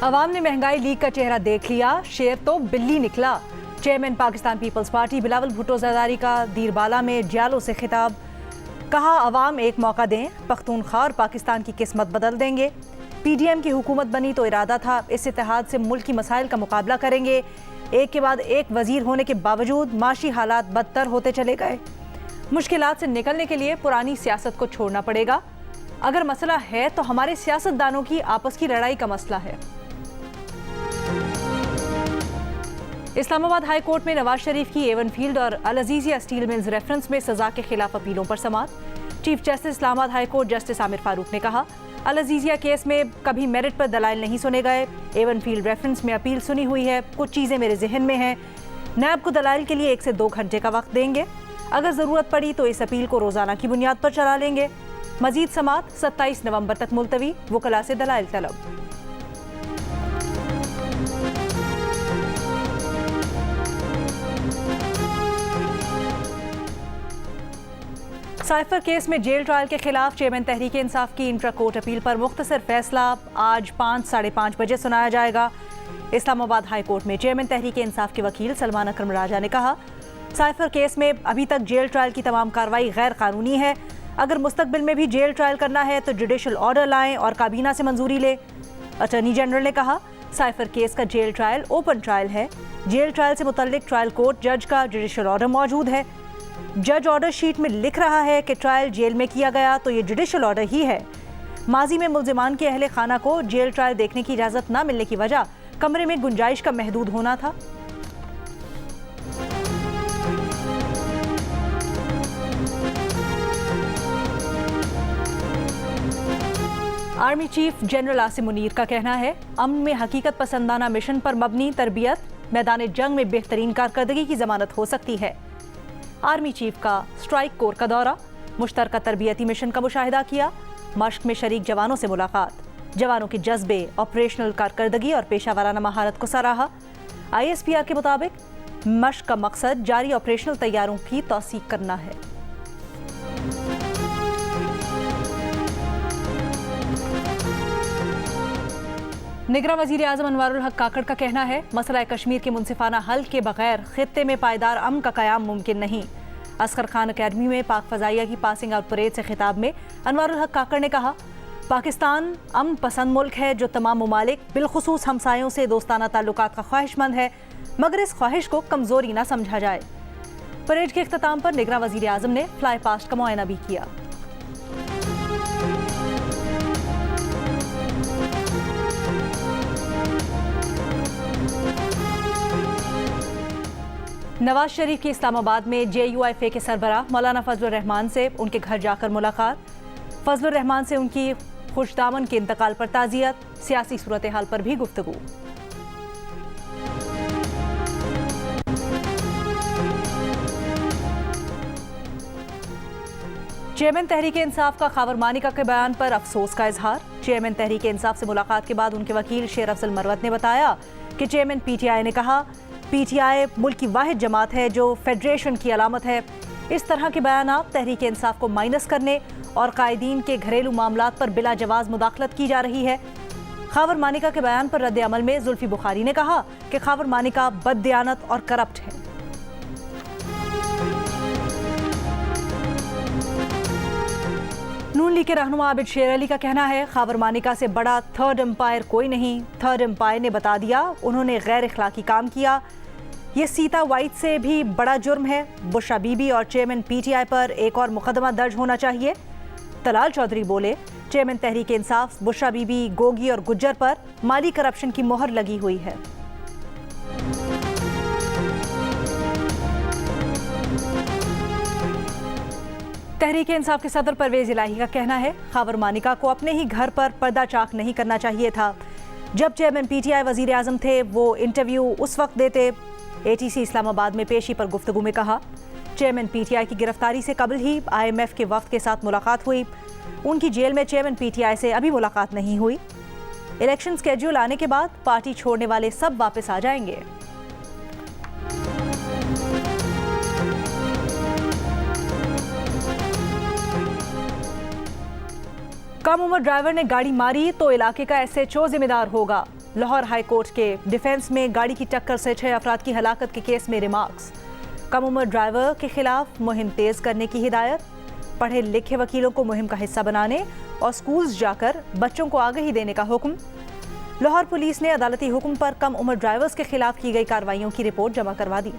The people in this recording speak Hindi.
अवाम ने महंगाई लीग का चेहरा देख लिया, शेर तो बिल्ली निकला। चेयरमैन पाकिस्तान पीपल्स पार्टी बिलावल भुट्टो जरदारी का दीरबाला में जियालों से खिताब। कहा अवाम एक मौका दें, पख्तूनख्वा और पाकिस्तान की किस्मत बदल देंगे। पीडीएम की हुकूमत बनी तो इरादा था इस इत्तेहाद से मुल्की मसाइल का मुकाबला करेंगे। एक के बाद एक वजीर होने के बावजूद माशी हालात बदतर होते चले गए। मुश्किलात से निकलने के लिए पुरानी सियासत को छोड़ना पड़ेगा। अगर मसला है तो हमारे सियासतदानों की आपस की लड़ाई का मसला है। इस्लामाबाद हाई कोर्ट में नवाज शरीफ की एवन फील्ड और Al Azizia steel mills reference में सजा के खिलाफ अपीलों पर समाअत। Chief justice Islamabad high court justice Aamir Farooq ने कहा अल अजीजिया केस में कभी मेरिट पर दलाइल नहीं सुने गए। एवन फील्ड रेफरेंस में अपील सुनी हुई है, कुछ चीज़ें मेरे जहन में हैं। नैब को दलाइल के लिए 1 से 2 घंटे का वक्त देंगे। अगर ज़रूरत पड़ी तो इस अपील को रोज़ाना की बुनियाद पर चला लेंगे। मजीद समाअत 27 नवंबर तक मुलतवी, वकला से दलाइल तलब। साइफर केस में जेल ट्रायल के खिलाफ चेयरमैन तहरीक इंसाफ की इंट्रा कोर्ट अपील पर मुख्तसर फैसला आज 5 साढ़े 5 बजे सुनाया जाएगा। इस्लामाबाद हाई कोर्ट में चेयरमैन तहरीक इंसाफ के वकील सलमान अकरम राजा ने कहा साइफर केस में अभी तक जेल ट्रायल की तमाम कार्रवाई गैर कानूनी है। अगर मुस्तकबिल में भी जेल ट्रायल करना है तो जुडिशल ऑर्डर लाएं और काबीना से मंजूरी ले। अटॉर्नी जनरल ने कहा साइफर केस का जेल ट्रायल ओपन ट्रायल है। जेल ट्रायल से मुतल्लिक ट्रायल कोर्ट जज का जुडिशल ऑर्डर मौजूद है। जज ऑर्डर शीट में लिख रहा है कि ट्रायल जेल में किया गया तो ये जुडिशल ऑर्डर ही है। माजी में मुल्जिमान के अहले खाना को जेल ट्रायल देखने की इजाज़त न मिलने की वजह कमरे में गुंजाइश का महदूद होना था। Army chief general Asim Munir का कहना है अमन में हकीकत पसंदाना मिशन पर मबनी तरबियत मैदान जंग में बेहतरीन कारकर्दगी की जमानत हो सकती है। आर्मी चीफ का स्ट्राइक कोर का दौरा, मुश्तरका तरबियती मिशन का मुशाहिदा किया। मश्क में शरीक जवानों से मुलाकात, जवानों के जज्बे, ऑपरेशनल कारकर्दगी और पेशा वाराना महारत को सराहा। ISPR के मुताबिक मश्क का मकसद जारी ऑपरेशनल तैयारों की तौसीक करना है। निगरान वजीर आजम अनवारुल हक काकड़ का कहना है मसला कश्मीर के मुनसिफाना हल के बगैर खित्ते में पायदार अमन का कयाम मुमकिन नहीं। अस्कर खान अकेडमी में पाक फजाइया की पासिंग आउट परेड से खिताब में अनवारुल हक काकड़ ने कहा पाकिस्तान अमन पसंद मुल्क है जो तमाम ममालिक बिलखुसूस हमसायों से दोस्ताना ताल्लुकात का ख्वाहिशमंद है, मगर इस ख्वाहिश को कमजोरी न समझा जाए। परेड के इख्तिताम पर निगरान वजीर आजम ने फ्लाई पास्ट का मुआयना भी किया। नवाज शरीफ की इस्लामाबाद में JUIFA के सरबराह मौलाना फजलुर रहमान से उनके घर जाकर मुलाकात। फजलुर रहमान से उनकी खुशदामन के इंतकाल पर ताज़ियत, सियासी सूरत हाल पर भी गुफ्तगू। चेयरमैन तहरीक इंसाफ का खावर मानिका के बयान पर अफसोस का इजहार। चेयरमैन तहरीक इंसाफ से मुलाकात के बाद उनके वकील शेर अफजल मरवत ने बताया कि चेयरमैन PTI ने कहा PTI मुल्क की वाहिद जमात है जो फेडरेशन की अलामत है। इस तरह के बयान तहरीक इंसाफ को माइनस करने और कायदीन के घरेलू मामलात पर बिला जवाज मुदाखलत की जा रही है। खावर मानिका के बयान पर रद्द अमल में जुल्फी बुखारी ने कहा कि खावर मानिका बददियानत और करप्ट है। नून लीग के रहनुमा आबिद शेर अली का कहना है खावर मानिका से बड़ा थर्ड एम्पायर कोई नहीं। थर्ड एम्पायर ने बता दिया उन्होंने गैर इखलाकी काम किया। ये सीता वाइट से भी बड़ा जुर्म है। बुशरा बीबी और चेयरमैन PTI पर एक और मुकदमा दर्ज होना चाहिए। तलाल चौधरी बोले चेयरमैन तहरीक इंसाफ, बुशरा बीबी, गोगी और गुज्जर पर माली करप्शन की मोहर लगी हुई है। तहरीक इंसाफ के सदर परवेज इलाही का कहना है खावर मानिका को अपने ही घर पर पर्दा चाक नहीं करना चाहिए था। जब चेयरमैन PTI वजीर आजम थे वो इंटरव्यू उस वक्त देते। ATC इस्लामाबाद में पेशी पर गुफ्तगू में कहा चेयरमैन PTI की गिरफ्तारी से कबल ही IMF के वफ्द के साथ मुलाकात हुई। उनकी जेल में चेयरमैन PTI से अभी मुलाकात नहीं हुई। इलेक्शन स्केड्यूल आने के बाद पार्टी छोड़ने वाले सब वापस आ जाएंगे। कम उम्र ड्राइवर ने गाड़ी मारी तो इलाके का SHO जिम्मेदार होगा। लाहौर हाई कोर्ट के डिफेंस में गाड़ी की टक्कर से 6 अफराद की हलाकत के केस में रिमार्क्स। कम उम्र ड्राइवर के खिलाफ मुहिम तेज करने की हिदायत। पढ़े लिखे वकीलों को मुहिम का हिस्सा बनाने और स्कूल्स जाकर बच्चों को आगाही देने का हुक्म। लाहौर पुलिस ने अदालती हुक्म पर कम उम्र ड्राइवर्स के खिलाफ की गई कार्रवाइयों की रिपोर्ट जमा करवा दी।